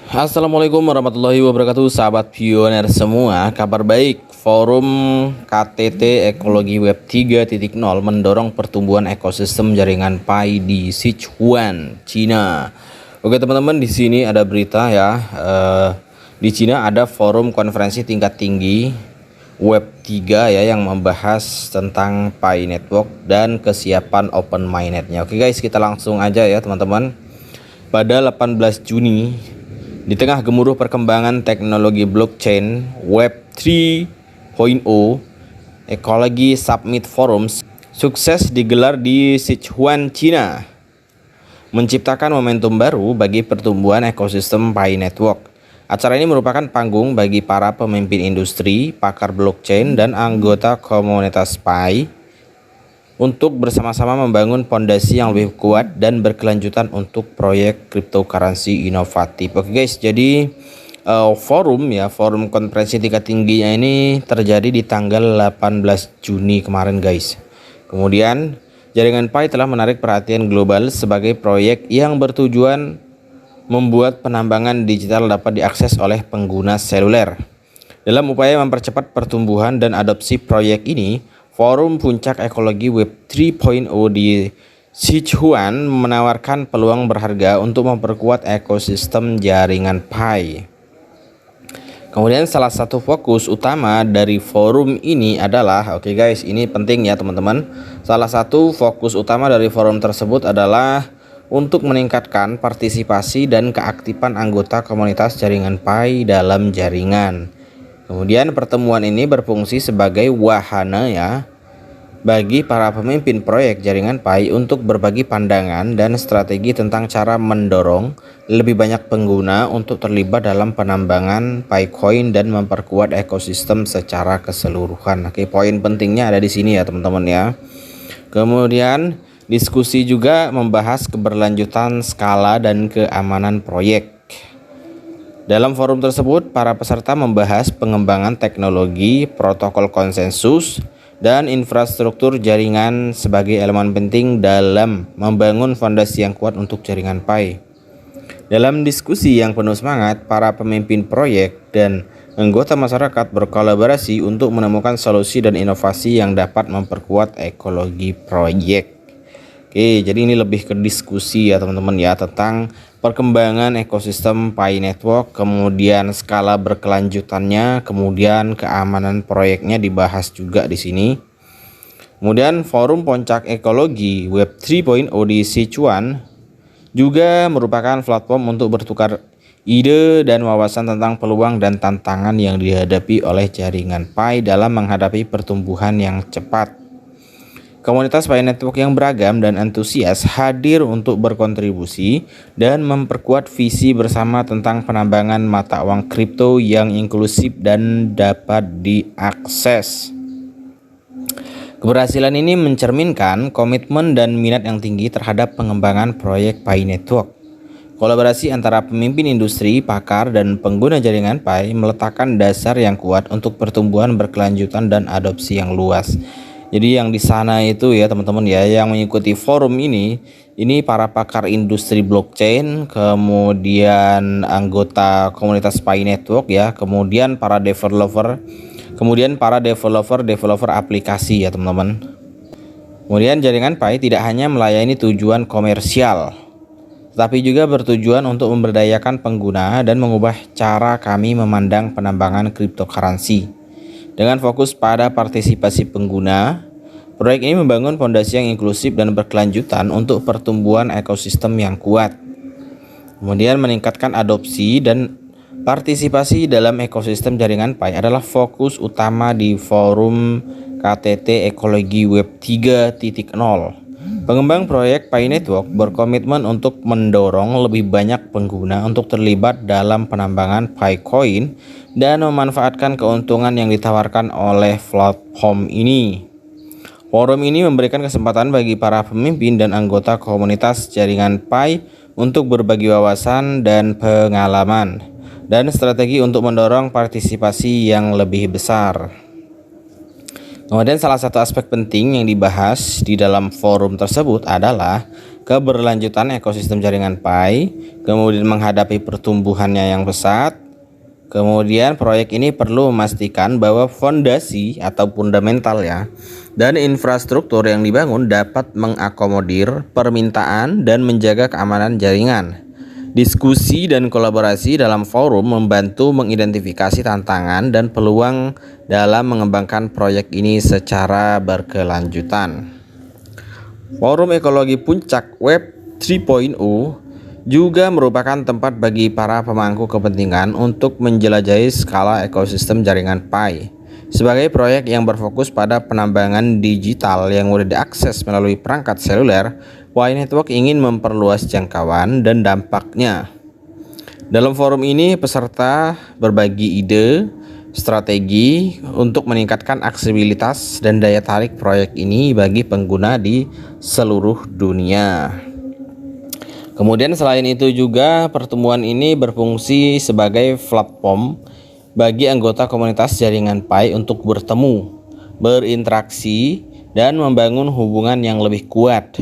Assalamualaikum warahmatullahi wabarakatuh, sahabat pioner semua. Kabar baik, forum KTT Ekologi Web 3.0 mendorong pertumbuhan ekosistem jaringan Pi di Sichuan, Cina. Oke teman-teman, di sini ada berita ya. Di Cina ada forum konferensi tingkat tinggi Web 3 ya yang membahas tentang Pi Network dan kesiapan Open Mainnet-nya. Oke guys, kita langsung aja ya teman-teman. Pada 18 Juni, di tengah gemuruh perkembangan teknologi blockchain Web 3.0, Ekologi Summit Forums sukses digelar di Sichuan, Cina, menciptakan momentum baru bagi pertumbuhan ekosistem Pi Network. Acara ini merupakan panggung bagi para pemimpin industri, pakar blockchain, dan anggota komunitas Pi untuk bersama-sama membangun fondasi yang lebih kuat dan berkelanjutan untuk proyek cryptocurrency inovatif. Oke guys, jadi forum konferensi tingkat tingginya ini terjadi di tanggal 18 Juni kemarin guys. Kemudian jaringan Pi telah menarik perhatian global sebagai proyek yang bertujuan membuat penambangan digital dapat diakses oleh pengguna seluler. Dalam upaya mempercepat pertumbuhan dan adopsi proyek ini, Forum Puncak Ekologi Web 3.0 di Sichuan menawarkan peluang berharga untuk memperkuat ekosistem jaringan Pi. Kemudian salah satu fokus utama dari forum ini adalah, oke guys, ini penting ya teman-teman. Salah satu fokus utama dari forum tersebut adalah untuk meningkatkan partisipasi dan keaktifan anggota komunitas jaringan Pi dalam jaringan. Kemudian pertemuan ini berfungsi sebagai wahana ya bagi para pemimpin proyek jaringan Pi untuk berbagi pandangan dan strategi tentang cara mendorong lebih banyak pengguna untuk terlibat dalam penambangan Picoin dan memperkuat ekosistem secara keseluruhan. Oke, poin pentingnya ada di sini ya teman-teman ya. Kemudian diskusi juga membahas keberlanjutan skala dan keamanan proyek. Dalam forum tersebut, para peserta membahas pengembangan teknologi, protokol konsensus, dan infrastruktur jaringan sebagai elemen penting dalam membangun fondasi yang kuat untuk jaringan Pi. Dalam diskusi yang penuh semangat, para pemimpin proyek dan anggota masyarakat berkolaborasi untuk menemukan solusi dan inovasi yang dapat memperkuat ekologi proyek. Oke, jadi ini lebih ke diskusi ya teman-teman ya tentang perkembangan ekosistem Pi Network, kemudian skala berkelanjutannya, kemudian keamanan proyeknya dibahas juga di sini. Kemudian forum Puncak Ekologi Web 3.0 di Sichuan juga merupakan platform untuk bertukar ide dan wawasan tentang peluang dan tantangan yang dihadapi oleh jaringan Pi dalam menghadapi pertumbuhan yang cepat. Komunitas Pi Network yang beragam dan antusias hadir untuk berkontribusi dan memperkuat visi bersama tentang penambangan mata uang kripto yang inklusif dan dapat diakses. Keberhasilan ini mencerminkan komitmen dan minat yang tinggi terhadap pengembangan proyek Pi Network. Kolaborasi antara pemimpin industri, pakar, dan pengguna jaringan Pi meletakkan dasar yang kuat untuk pertumbuhan berkelanjutan dan adopsi yang luas. Jadi yang di sana itu ya teman-teman ya, yang mengikuti forum ini para pakar industri blockchain, kemudian anggota komunitas Pi Network ya, kemudian para developer aplikasi ya teman-teman. Kemudian jaringan Pi tidak hanya melayani tujuan komersial, tetapi juga bertujuan untuk memberdayakan pengguna dan mengubah cara kami memandang penambangan cryptocurrency. Dengan fokus pada partisipasi pengguna, proyek ini membangun fondasi yang inklusif dan berkelanjutan untuk pertumbuhan ekosistem yang kuat. Kemudian meningkatkan adopsi dan partisipasi dalam ekosistem jaringan Pi adalah fokus utama di forum KTT Ekologi Web 3.0. Pengembang proyek Pi Network berkomitmen untuk mendorong lebih banyak pengguna untuk terlibat dalam penambangan Picoin dan memanfaatkan keuntungan yang ditawarkan oleh platform ini. Forum ini memberikan kesempatan bagi para pemimpin dan anggota komunitas jaringan Pi untuk berbagi wawasan dan pengalaman dan strategi untuk mendorong partisipasi yang lebih besar. Kemudian salah satu aspek penting yang dibahas di dalam forum tersebut adalah keberlanjutan ekosistem jaringan Pi, kemudian menghadapi pertumbuhannya yang pesat. Kemudian proyek ini perlu memastikan bahwa fondasi atau fundamental ya dan infrastruktur yang dibangun dapat mengakomodir permintaan dan menjaga keamanan jaringan. Diskusi dan kolaborasi dalam forum membantu mengidentifikasi tantangan dan peluang dalam mengembangkan proyek ini secara berkelanjutan. Forum Ekologi Puncak Web 3.0 juga merupakan tempat bagi para pemangku kepentingan untuk menjelajahi skala ekosistem jaringan Pi. Sebagai proyek yang berfokus pada penambangan digital yang mudah diakses melalui perangkat seluler, Pi Network ingin memperluas jangkauan dan dampaknya. Dalam forum ini, peserta berbagi ide, strategi untuk meningkatkan aksesibilitas dan daya tarik proyek ini bagi pengguna di seluruh dunia. Kemudian selain itu juga pertemuan ini berfungsi sebagai platform bagi anggota komunitas jaringan Pi untuk bertemu, berinteraksi, dan membangun hubungan yang lebih kuat.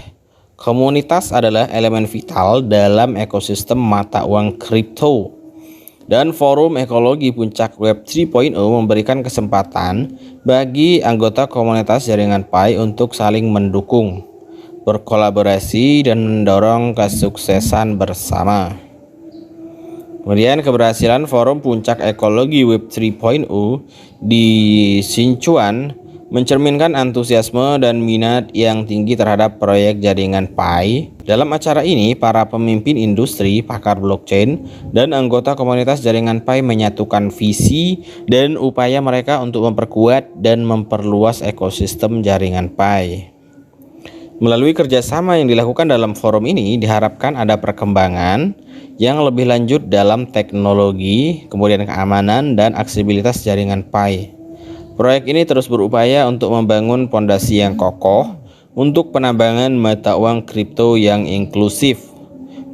Komunitas adalah elemen vital dalam ekosistem mata uang kripto. Dan forum ekologi puncak Web 3.0 memberikan kesempatan bagi anggota komunitas jaringan Pi untuk saling mendukung, berkolaborasi, dan mendorong kesuksesan bersama. Kemudian keberhasilan forum puncak ekologi Web 3.0 di Sichuan mencerminkan antusiasme dan minat yang tinggi terhadap proyek jaringan Pi. Dalam acara ini, para pemimpin industri, pakar blockchain, dan anggota komunitas jaringan Pi menyatukan visi dan upaya mereka untuk memperkuat dan memperluas ekosistem jaringan Pi. Melalui kerjasama yang dilakukan dalam forum ini, diharapkan ada perkembangan yang lebih lanjut dalam teknologi, kemudian keamanan, dan aksesibilitas jaringan Pi. Proyek ini terus berupaya untuk membangun fondasi yang kokoh untuk penambangan mata uang kripto yang inklusif,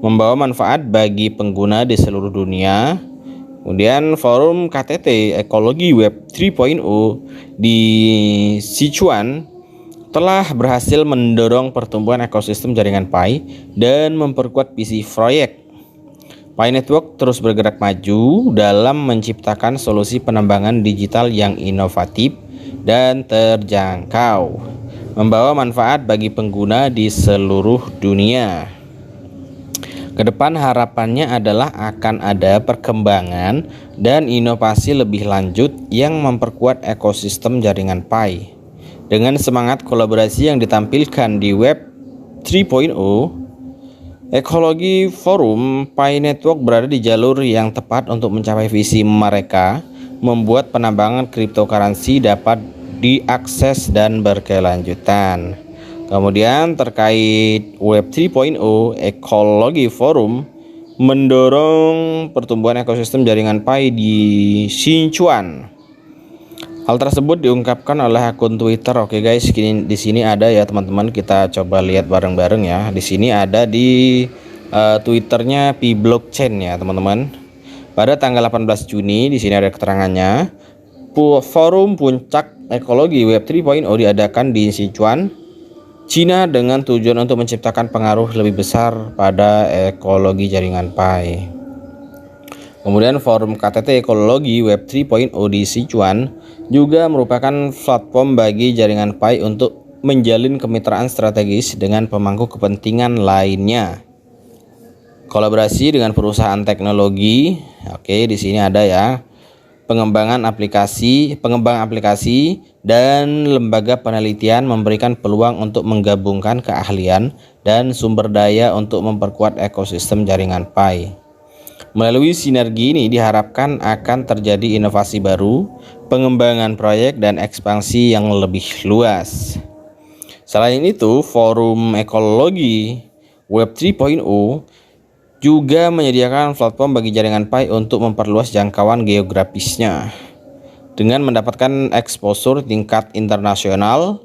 membawa manfaat bagi pengguna di seluruh dunia. Kemudian forum KTT Ekologi Web 3.0 di Sichuan telah berhasil mendorong pertumbuhan ekosistem jaringan Pi dan memperkuat visi proyek. Pi Network terus bergerak maju dalam menciptakan solusi penambangan digital yang inovatif dan terjangkau, membawa manfaat bagi pengguna di seluruh dunia. Kedepan harapannya adalah akan ada perkembangan dan inovasi lebih lanjut yang memperkuat ekosistem jaringan Pi. Dengan semangat kolaborasi yang ditampilkan di Web 3.0, Ekologi Forum Pi Network berada di jalur yang tepat untuk mencapai visi mereka, membuat penambangan cryptocurrency dapat diakses dan berkelanjutan. Kemudian terkait Web 3.0, Ekologi Forum mendorong pertumbuhan ekosistem jaringan Pi di Sichuan. Hal tersebut diungkapkan oleh akun Twitter. Oke guys, di sini ada ya teman-teman, kita coba lihat bareng-bareng ya. Di sini ada di Twitternya Pi Blockchain ya teman-teman. Pada tanggal 18 Juni di sini ada keterangannya. Forum Puncak Ekologi Web 3.0 diadakan di Sichuan, Cina dengan tujuan untuk menciptakan pengaruh lebih besar pada ekologi jaringan Pi. Kemudian forum KTT Ekologi Web 3.0 di Sichuan juga merupakan platform bagi jaringan Pi untuk menjalin kemitraan strategis dengan pemangku kepentingan lainnya. Kolaborasi dengan perusahaan teknologi. Oke, di sini ada ya. Pengembang aplikasi dan lembaga penelitian memberikan peluang untuk menggabungkan keahlian dan sumber daya untuk memperkuat ekosistem jaringan Pi. Melalui sinergi ini diharapkan akan terjadi inovasi baru, pengembangan proyek, dan ekspansi yang lebih luas. Selain itu, forum ekologi Web 3.0 juga menyediakan platform bagi jaringan Pi untuk memperluas jangkauan geografisnya. Dengan mendapatkan exposure tingkat internasional,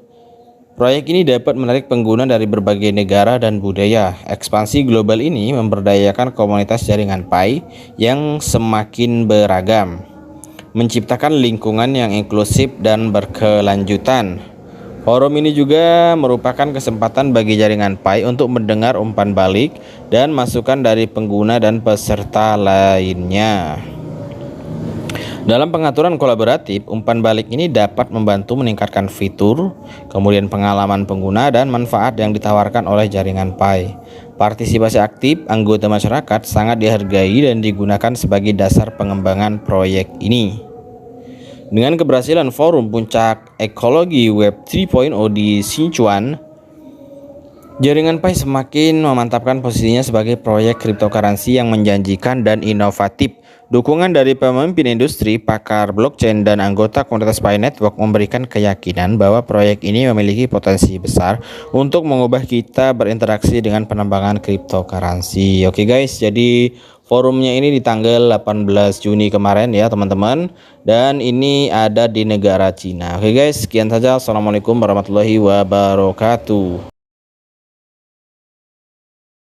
proyek ini dapat menarik pengguna dari berbagai negara dan budaya. Ekspansi global ini memberdayakan komunitas jaringan Pi yang semakin beragam, menciptakan lingkungan yang inklusif dan berkelanjutan. Forum ini juga merupakan kesempatan bagi jaringan Pi untuk mendengar umpan balik dan masukan dari pengguna dan peserta lainnya. Dalam pengaturan kolaboratif, umpan balik ini dapat membantu meningkatkan fitur, kemudian pengalaman pengguna dan manfaat yang ditawarkan oleh jaringan Pi. Partisipasi aktif anggota masyarakat sangat dihargai dan digunakan sebagai dasar pengembangan proyek ini. Dengan keberhasilan forum puncak ekologi Web 3.0 di Sichuan, jaringan Pi semakin memantapkan posisinya sebagai proyek cryptocurrency yang menjanjikan dan inovatif. Dukungan dari pemimpin industri, pakar blockchain, dan anggota komunitas Pi Network memberikan keyakinan bahwa proyek ini memiliki potensi besar untuk mengubah kita berinteraksi dengan pengembangan cryptocurrency. Oke guys, jadi forumnya ini di tanggal 18 Juni kemarin ya teman-teman, dan ini ada di negara Cina. Oke guys, sekian saja. Assalamualaikum warahmatullahi wabarakatuh.